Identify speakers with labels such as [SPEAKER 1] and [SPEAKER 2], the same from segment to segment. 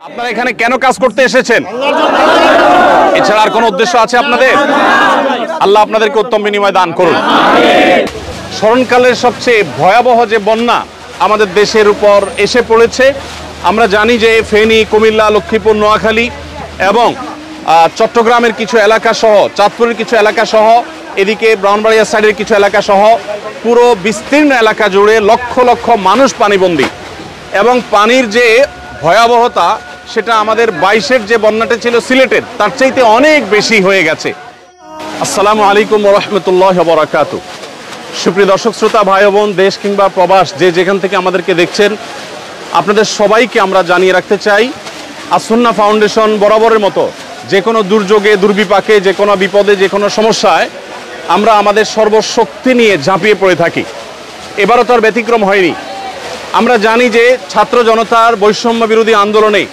[SPEAKER 1] আপনারা এখানে কেন কাজ করতে এসেছেন? এছাড়া আর কোনো উদ্দেশ্য আছে আপনাদের? আল্লাহ আপনাদেরকে উত্তম বিনিময় দান করুন। স্মরণকালের সবচেয়ে ভয়াবহ যে বন্যা আমাদের দেশের উপর এসে পড়েছে, আমরা জানি যে ফেনী, কুমিল্লা, লক্ষ্মীপুর, নোয়াখালী এবং চট্টগ্রামের কিছু এলাকা সহ, চাঁদপুরের কিছু এলাকা সহ, এদিকে ব্রাহ্মণবাড়িয়া সাইডের কিছু এলাকা সহ পুরো বিস্তীর্ণ এলাকা জুড়ে লক্ষ লক্ষ মানুষ পানিবন্দী। এবং পানির যে ভয়াবহতা সেটা আমাদের 22-এর যে বন্যাটা ছিল সিলেটের, তার চাইতে অনেক বেশি হয়ে গেছে। আসসালামু আলাইকুম ওয়া রাহমাতুল্লাহি ওয়া বারাকাতুহু। সুপ্রিয় দর্শক শ্রোতা, ভাই বোন, দেশ কিংবা প্রবাস যে যেখান থেকে আমাদেরকে দেখছেন, আপনাদের সবাইকে আমরা জানিয়ে রাখতে চাই, আসুন্নাহ ফাউন্ডেশন বরাবরের মতো যে কোনো দুর্যোগে, দুর্বিপাকে, যে কোনো বিপদে, যে কোনো সমস্যায় আমরা আমাদের সর্বশক্তি নিয়ে ঝাঁপিয়ে পড়ে থাকি। এবারও তার ব্যতিক্রম হয়নি। আমরা জানি যে ছাত্র জনতার বৈষম্য বিরোধী আন্দোলনে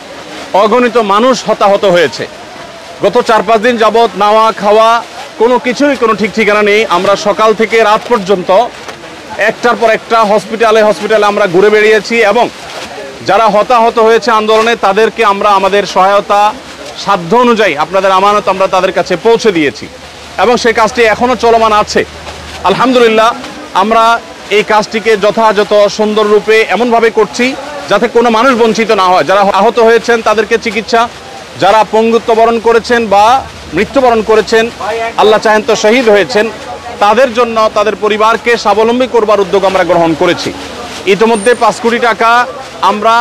[SPEAKER 1] অগণিত মানুষ হতাহত হয়েছে। গত 4-5 দিন যাবৎ নাওয়া খাওয়া কোনো কিছুরই কোনো ঠিক ঠিকানা নেই। আমরা সকাল থেকে রাত পর্যন্ত একটার পর একটা হসপিটালে আমরা ঘুরে বেরিয়েছি এবং যারা হতাহত হয়েছে আন্দোলনে তাদেরকে আমরা আমাদের সহায়তা সাধ্য অনুযায়ী, আপনাদের আমানত আমরা তাদের কাছে পৌঁছে দিয়েছি এবং সেই কাজটি এখনও চলমান আছে। আলহামদুলিল্লাহ, আমরা এই কাজটিকে যথাযথ সুন্দর রূপে এমনভাবে করছি যাতে কোনো মানুষ বঞ্চিত না হয়। যারা আহত হয়েছেন তাদেরকে চিকিৎসা, যারা পঙ্গুত্ব বরণ করেছেন বা মৃত্যুবরণ করেছেন, আল্লাহ চাহেন তো শহীদ হয়েছেন, তাদের জন্য তাদের পরিবারকে স্বাবলম্বী করবার উদ্যোগ আমরা গ্রহণ করেছি। ইতিমধ্যে 5 কোটি টাকা আমরা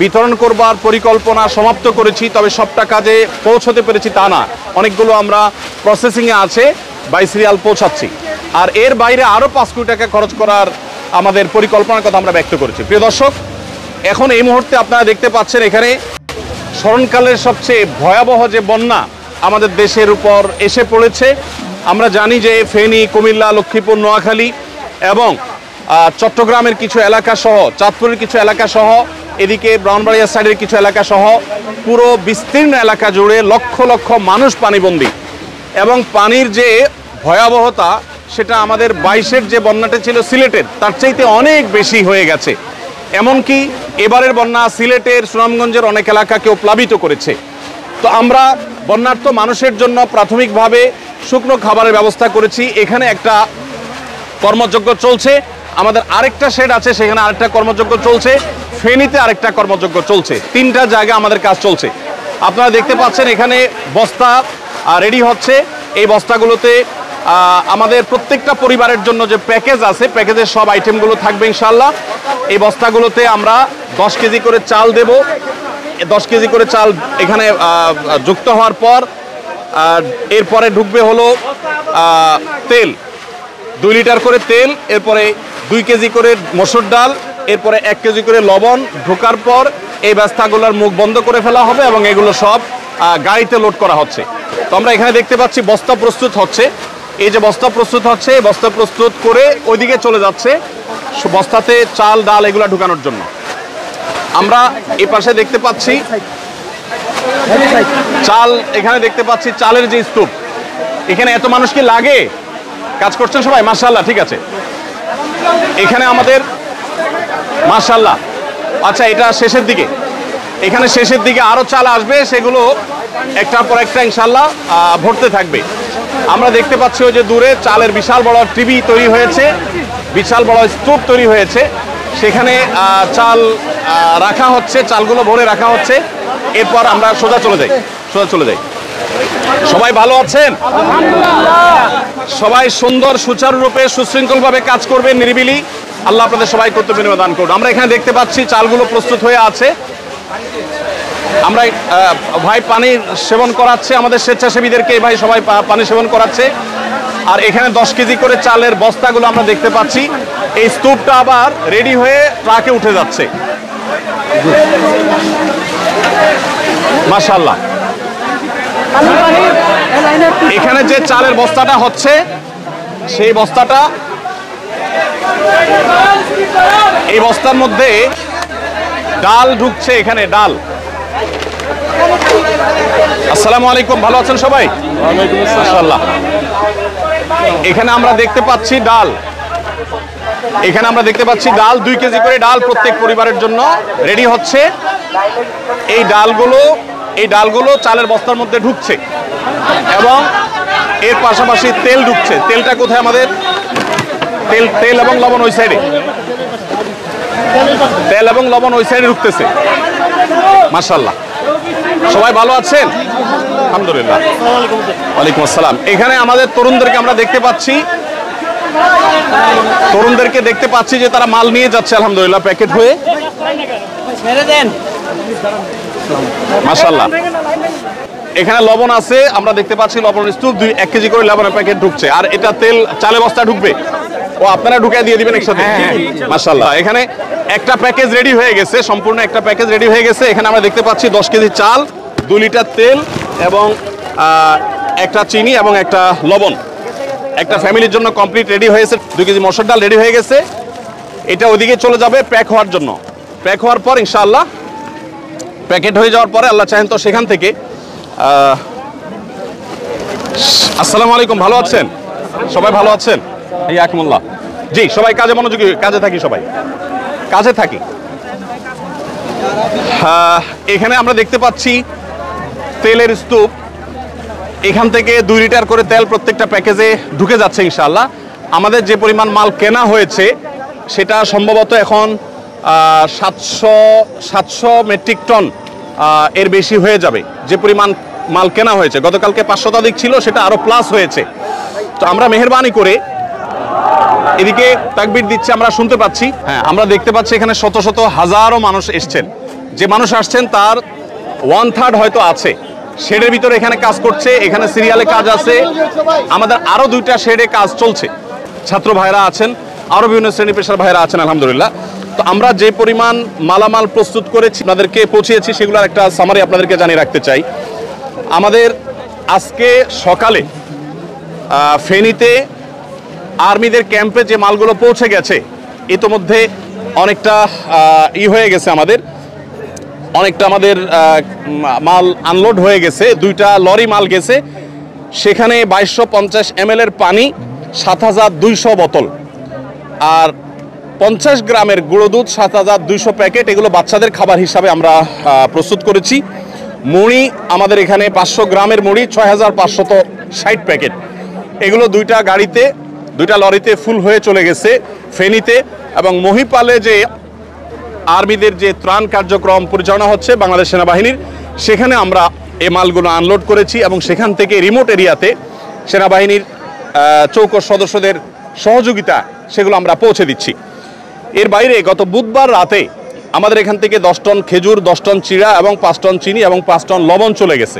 [SPEAKER 1] বিতরণ করবার পরিকল্পনা সমাপ্ত করেছি। তবে সব টাকা যে পৌঁছতে পেরেছি তা না, অনেকগুলো আমরা প্রসেসিংয়ে আছে, বাই সিরিয়াল পৌঁছাচ্ছি। আর এর বাইরে আরও 5 কোটি টাকা খরচ করার আমাদের পরিকল্পনার কথা আমরা ব্যক্ত করেছি। প্রিয় দর্শক, এখন এই মুহূর্তে আপনারা দেখতে পাচ্ছেন এখানে স্মরণকালের সবচেয়ে ভয়াবহ যে বন্যা আমাদের দেশের উপর এসে পড়েছে। আমরা জানি যে ফেনী, কুমিল্লা, লক্ষ্মীপুর, নোয়াখালী এবং চট্টগ্রামের কিছু এলাকা সহ, চাঁদপুরের কিছু এলাকা সহ, এদিকে ব্রাহ্মণবাড়িয়া সাইডের কিছু এলাকা সহ পুরো বিস্তীর্ণ এলাকা জুড়ে লক্ষ লক্ষ মানুষ পানিবন্দী। এবং পানির যে ভয়াবহতা সেটা আমাদের 22-এর যে বন্যাটা ছিল সিলেটের, তার চাইতে অনেক বেশি হয়ে গেছে। এমনকি এবারের বন্যা সিলেটের সুনামগঞ্জের অনেক এলাকাকেও প্লাবিত করেছে। তো আমরা বন্যার্ত মানুষের জন্য প্রাথমিকভাবে শুকনো খাবারের ব্যবস্থা করেছি। এখানে একটা কর্মযজ্ঞ চলছে, আমাদের আরেকটা শেড আছে, সেখানে আরেকটা কর্মযজ্ঞ চলছে, ফেনীতে আরেকটা কর্মযজ্ঞ চলছে। 3টা জায়গায় আমাদের কাজ চলছে। আপনারা দেখতে পাচ্ছেন এখানে বস্তা রেডি হচ্ছে। এই বস্তাগুলোতে আমাদের প্রত্যেকটা পরিবারের জন্য যে প্যাকেজ আছে, প্যাকেজের সব আইটেমগুলো থাকবে ইনশাল্লাহ। এই বস্তাগুলোতে আমরা 10 কেজি করে চাল দেব। 10 কেজি করে চাল এখানে যুক্ত হওয়ার পর এরপরে ঢুকবে হলো তেল, 2 লিটার করে তেল, এরপরে 2 কেজি করে মসুর ডাল, এরপরে 1 কেজি করে লবণ ঢোকার পর এই বস্তাগুলোর মুখ বন্ধ করে ফেলা হবে এবং এগুলো সব গাড়িতে লোড করা হচ্ছে। তো আমরা এখানে দেখতে পাচ্ছি বস্তা প্রস্তুত হচ্ছে। এই যে বস্তা প্রস্তুত হচ্ছে, বস্তা প্রস্তুত করে ওইদিকে চলে যাচ্ছে বস্তাতে চাল, ডাল এগুলো ঢুকানোর জন্য। আমরা এই পাশে দেখতে পাচ্ছি চাল, এখানে দেখতে পাচ্ছি চালের যে স্তূপ। এখানে এত মানুষ কি লাগে? কাজ করছেন সবাই? মাশাআল্লাহ, ঠিক আছে। এখানে আমাদের মাশাআল্লাহ, আচ্ছা এটা শেষের দিকে, এখানে শেষের দিকে আরো চাল আসবে, সেগুলো একটার পর একটা ইনশাআল্লাহ ভরতে থাকবে। আমরা দেখতে পাচ্ছি ওই যে দূরে চালের বিশাল বড় টিভি তৈরি হয়েছে, বিশাল বড় স্তূপ তৈরি হয়েছে, সেখানে চাল রাখা হচ্ছে, চালগুলো ভরে রাখা হচ্ছে। এরপর আমরা সোজা চলে যাই। সবাই ভালো আছেন? সবাই সুন্দর সুচারুরূপে সুশৃঙ্খলভাবে কাজ করবেন, নিরিবিলি। আল্লাহ আপনাদের সবাই কর্তব্য বিনিময় দান করুন। আমরা এখানে দেখতে পাচ্ছি চালগুলো প্রস্তুত হয়ে আছে। আমরা ভাই পানি সেবন করাচ্ছে আমাদের স্বেচ্ছাসেবীদেরকে, ভাই সবাই পানি সেবন করাচ্ছে। আর এখানে 10 কেজি করে চালের বস্তাগুলো আমরা দেখতে পাচ্ছি। এই স্তূপটা আবার রেডি হয়ে ট্রাকে উঠে যাচ্ছে। মাশাআল্লাহ, এখানে যে চালের বস্তাটা হচ্ছে, সেই বস্তাটা, এই বস্তার মধ্যে ডাল ঢুকছে। এখানে ডাল। আসসালামু আলাইকুম, ভালো আছেন সবাই? মাশাআল্লাহ, এখানে আমরা দেখতে পাচ্ছি ডাল। এখানে আমরা দেখতে পাচ্ছি ডাল 2 কেজি করে ডাল প্রত্যেক পরিবারের জন্য রেডি হচ্ছে। এই ডালগুলো চালের বস্তার মধ্যে ঢুকছে এবং এর পাশাপাশি তেল ঢুকছে। তেলটা কোথায় আমাদের? তেল এবং লবণ ওই সাইডে, তেল এবং লবণ ওই সাইডে ঢুকতেছে। মাশাআল্লাহ, সবাই ভালো আছেন? আলহামদুলিল্লাহ। ওয়ালাইকুম আসসালাম। এখানে আমাদের তরুণদেরকে আমরা দেখতে পাচ্ছি যে তারা মাল নিয়ে যাচ্ছে আলহামদুলিল্লাহ প্যাকেট হয়ে। মাশাআল্লাহ। এখানে লবণ আছে, আমরা দেখতে পাচ্ছি লবণ স্তূপ 1 কেজি করে লবণের প্যাকেট ঢুকছে। আর এটা তেল চালে বস্তা ঢুকবে, ও আপনারা ঢুকাই দিয়ে দিবেন একসাথে। মাশাআল্লাহ। এখানে একটা প্যাকেজ রেডি হয়ে গেছে, সম্পূর্ণ একটা প্যাকেজ রেডি হয়ে গেছে। এখানে আমরা দেখতে পাচ্ছি 10 কেজি চাল, 2 লিটার তেল এবং একটা চিনি এবং একটা লবণ। একটা ফ্যামিলির জন্য কমপ্লিট রেডি হয়েছে। 2 কেজি মসুর ডাল রেডি হয়ে গেছে। এটা ওদিকে চলে যাবে প্যাক হওয়ার জন্য। প্যাক হওয়ার পর ইনশাআল্লাহ প্যাকেট হয়ে যাওয়ার পরে আল্লাহ চাহেন তো সেখান থেকে আসসালামু আলাইকুম, ভালো আছেন? সবাই ভালো আছেন? এই আকমুল্লাহ। জি, সবাই কাজে মনোযোগী, কাজে থাকি, সবাই কাজে থাকি। এখানে আমরা দেখতে পাচ্ছি তেলের স্তূপ। এখান থেকে 2 লিটার করে তেল প্রত্যেকটা প্যাকেজে ঢুকে যাচ্ছে ইনশাআল্লাহ। আমাদের যে পরিমাণ মাল কেনা হয়েছে সেটা সম্ভবত এখন 700 মেট্রিক টন এর বেশি হয়ে যাবে। যে পরিমাণ মাল কেনা হয়েছে, গতকালকে 500 শতাধিক ছিল, সেটা আরো প্লাস হয়েছে। তো আমরা মেহেরবানি করে এদিকে তাকবীর দিচ্ছে, আমরা শুনতে পাচ্ছি। হ্যাঁ, আমরা দেখতে পাচ্ছি এখানে শত শত হাজারো মানুষ এসছেন। যে মানুষ আসছেন তার 1/3 হয়তো আছে শেডের ভিতরে এখানে কাজ করছে। এখানে সিরিয়ালে কাজ আছে, আমাদের আরো 2টা শেডে কাজ চলছে। ছাত্র ভাইরা আছেন, আরো বিভিন্ন শ্রেণী পেশার ভাইরা আছেন আলহামদুলিল্লাহ। তো আমরা যে পরিমাণ মালামাল প্রস্তুত করেছি, আপনাদেরকে পৌঁছিয়েছি, সেগুলোর একটা সামারি আপনাদেরকে জানিয়ে রাখতে চাই। আমাদের আজকে সকালে ফেনীতে আর্মিদের ক্যাম্পে যে মালগুলো পৌঁছে গেছে, ইতোমধ্যে অনেকটা হয়ে গেছে, অনেকটা আমাদের মাল আনলোড হয়ে গেছে। 2টা লরি মাল গেছে, সেখানে 2250 ml এর পানি, 7200 বোতল আর 50 গ্রামের গুঁড়ো দুধ, 7200 প্যাকেট। এগুলো বাচ্চাদের খাবার হিসাবে আমরা প্রস্তুত করেছি। মুড়ি আমাদের এখানে 500 গ্রামের মুড়ি, 6560 প্যাকেট। এগুলো 2টা গাড়িতে, 2টা লরিতে ফুল হয়ে চলে গেছে ফেনীতে। এবং মহিপালে যে আর্মিদের যে ত্রাণ কার্যক্রম পরিচালনা হচ্ছে বাংলাদেশ সেনাবাহিনীর, সেখানে আমরা এই মালগুলো আনলোড করেছি এবং সেখান থেকে রিমোট এরিয়াতে সেনাবাহিনীর চৌকস সদস্যদের সহযোগিতা সেগুলো আমরা পৌঁছে দিচ্ছি। এর বাইরে গত বুধবার রাতে আমাদের এখান থেকে 10 টন খেজুর, 10 টন চিড়া এবং 5 টন চিনি এবং 5 টন লবণ চলে গেছে।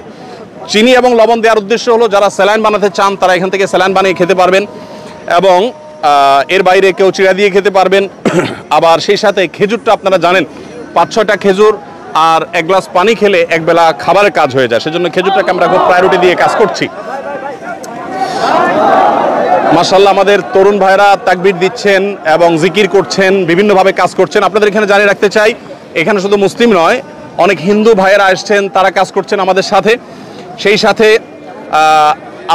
[SPEAKER 1] চিনি এবং লবণ দেওয়ার উদ্দেশ্য হলো যারা স্যালাইন বানাতে চান তারা এখান থেকে স্যালাইন বানিয়ে খেতে পারবেন এবং এর বাইরে কেউ চিড়া দিয়ে খেতে পারবেন। আবার সেই সাথে খেজুরটা আপনারা জানেন 5-6টা খেজুর আর 1 গ্লাস পানি খেলে একবেলা খাবারের কাজ হয়ে যায়, সেজন্য খেজুরটাকে আমরা খুব প্রায়োরিটি দিয়ে কাজ করছি। মাশাআল্লাহ, আমাদের তরুণ ভাইরা তাকবীর দিচ্ছেন এবং জিকির করছেন, বিভিন্নভাবে কাজ করছেন। আপনাদের এখানে জানিয়ে রাখতে চাই, এখানে শুধু মুসলিম নয়, অনেক হিন্দু ভাইয়েরা আসছেন, তারা কাজ করছেন আমাদের সাথে। সেই সাথে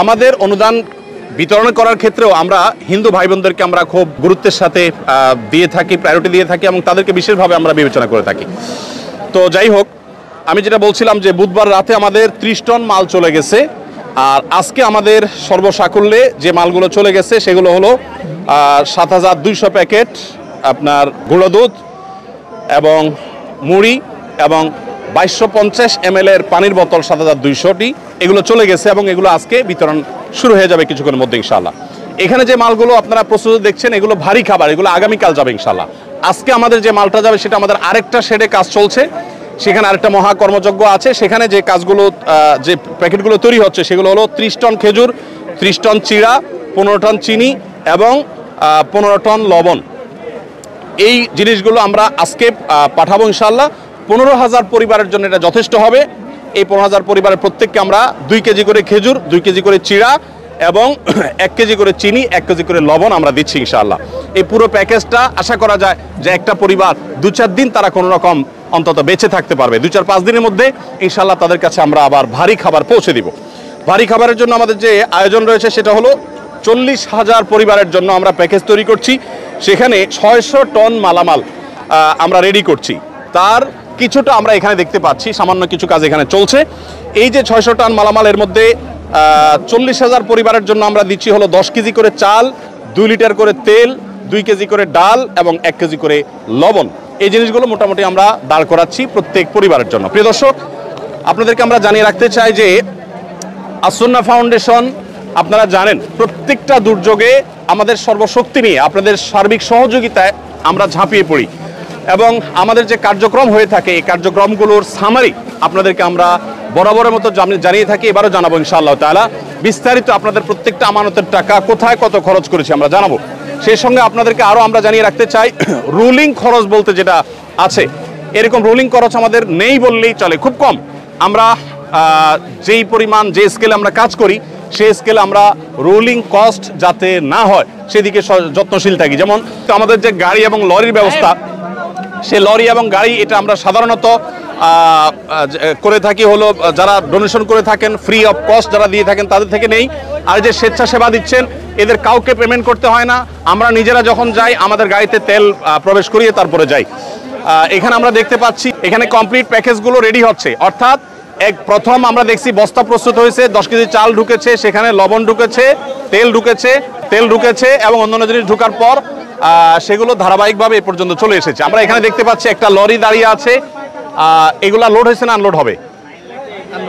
[SPEAKER 1] আমাদের অনুদান বিতরণ করার ক্ষেত্রেও আমরা হিন্দু ভাই বোনদেরকে আমরা খুব গুরুত্বের সাথে দিয়ে থাকি, প্রায়োরিটি দিয়ে থাকি এবং তাদেরকে বিশেষভাবে আমরা বিবেচনা করে থাকি। তো যাই হোক, আমি যেটা বলছিলাম যে বুধবার রাতে আমাদের 30 টন মাল চলে গেছে। আর আজকে আমাদের সর্বসাকুল্যে যে মালগুলো চলে গেছে সেগুলো হলো 7200 প্যাকেট আপনার গুঁড়ো দুধ এবং মুড়ি এবং 2250 ml এর পানির বোতল 7200টি, এগুলো চলে গেছে এবং এগুলো আজকে বিতরণ শুরু হয়ে যাবে কিছুক্ষণের মধ্যে ইনশাআল্লাহ। এখানে যে মালগুলো আপনারা প্রস্তুত দেখছেন এগুলো ভারী খাবার, এগুলো আগামীকাল যাবে ইনশাআল্লাহ। আজকে আমাদের যে মালটা যাবে সেটা আমাদের আরেকটা শেডে কাজ চলছে, সেখানে আরেকটা মহা কর্মযজ্ঞ আছে। সেখানে যে কাজগুলো, যে প্যাকেটগুলো তৈরি হচ্ছে সেগুলো হলো 30 টন খেজুর, 30 টন চিড়া, 15 টন চিনি এবং 15 টন লবণ। এই জিনিসগুলো আমরা আজকে পাঠাবো ইনশাআল্লাহ। 15,000 পরিবারের জন্য এটা যথেষ্ট হবে। এই 15,000 পরিবারের প্রত্যেককে আমরা 2 কেজি করে খেজুর, 2 কেজি করে চিড়া এবং 1 কেজি করে চিনি, 1 কেজি করে লবণ আমরা দিচ্ছি ইনশাআল্লাহ। এই পুরো প্যাকেজটা আশা করা যায় যে একটা পরিবার 2-4 দিন তারা কোনো রকম অন্তত বেঁচে থাকতে পারবে। 2-4-5 দিনের মধ্যে ইনশাআল্লাহ তাদের কাছে আমরা আবার ভারী খাবার পৌঁছে দিব। ভারী খাবারের জন্য আমাদের যে আয়োজন রয়েছে সেটা হলো 40,000 পরিবারের জন্য আমরা প্যাকেজ তৈরি করছি। সেখানে 600 টন মালামাল আমরা রেডি করছি। তার কিছুটা আমরা এখানে দেখতে পাচ্ছি, সামান্য কিছু কাজ এখানে চলছে। এই যে 600 টন মালামালের মধ্যে 40,000 পরিবারের জন্য আমরা দিচ্ছি হলো 10 কেজি করে চাল, 2 লিটার করে তেল, 2 কেজি করে ডাল এবং 1 কেজি করে লবণ। এই জিনিসগুলো মোটামুটি আমরা দাঁড় করাচ্ছি প্রত্যেক পরিবারের জন্য। প্রিয় দর্শক, আপনাদেরকে আমরা জানিয়ে রাখতে চাই যে আসুন্নাহ ফাউন্ডেশন, আপনারা জানেন প্রত্যেকটা দুর্যোগে আমাদের সর্বশক্তি নিয়ে আপনাদের সার্বিক সহযোগিতায় আমরা ঝাঁপিয়ে পড়ি এবং আমাদের যে কার্যক্রম হয়ে থাকে এই কার্যক্রমগুলোর সামারি আপনাদেরকে আমরা বরাবরের মতো জানিয়ে থাকি, এবারও জানাবো ইনশাআল্লাহ তাআলা। বিস্তারিত আপনাদের প্রত্যেকটা আমানতের টাকা কোথায় কত খরচ করেছি আমরা জানাবো। সেই সঙ্গে আপনাদেরকে আরও আমরা জানিয়ে রাখতে চাই, রুলিং খরচ বলতে যেটা আছে, এরকম রুলিং খরচ আমাদের নেই বললেই চলে, খুব কম। আমরা যেই পরিমাণ যে স্কেলে আমরা কাজ করি সেই স্কেলে আমরা রোলিং কস্ট যাতে না হয় সেদিকে যত্নশীল থাকি। যেমন আমাদের যে গাড়ি এবং লরির ব্যবস্থা, সে লরি এবং গাড়ি এটা আমরা সাধারণত করে থাকি হলো যারা ডোনেশন করে থাকেন, ফ্রি অফ কস্ট যারা দিয়ে থাকেন তাদের থেকে নেই। আর যে স্বেচ্ছাসেবা দিচ্ছেন এদের কাউকে পেমেন্ট করতে হয় না, আমরা নিজেরা যখন যাই আমাদের গাড়িতে তেল প্রবেশ করিয়ে তারপরে যাই। এখানে আমরা দেখতে পাচ্ছি এখানে কমপ্লিট প্যাকেজগুলো রেডি হচ্ছে, অর্থাৎ প্রথম আমরা দেখছি বস্তা প্রস্তুত হয়েছে, 10 কেজি চাল ঢুকেছে, সেখানে লবণ ঢুকেছে, তেল ঢুকেছে এবং অন্যান্য জিনিস ঢোকার পর সেগুলো ধারাবাহিকভাবে এ পর্যন্ত চলে এসেছে। আমরা এখানে দেখতে পাচ্ছি একটা লরি দাঁড়িয়ে আছে, এগুলা লোড হয়েছে না আনলোড হবে?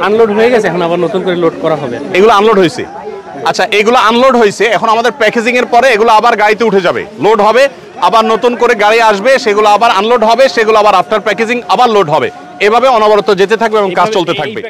[SPEAKER 2] আনলোড হয়ে গেছে, এখন আবার নতুন করে লোড করা হবে।
[SPEAKER 1] এগুলো আনলোড হয়েছে, আচ্ছা এগুলো আনলোড হয়েছে, এখন আমাদের প্যাকেজিং এর পরে এগুলো আবার গাড়িতে উঠে যাবে, লোড হবে, আবার নতুন করে গাড়ি আসবে, সেগুলো আবার আনলোড হবে, সেগুলো আবার আফটার প্যাকেজিং আবার লোড হবে, এভাবে অনবরত যেতে থাকবে এবং কাজ চলতে থাকবে।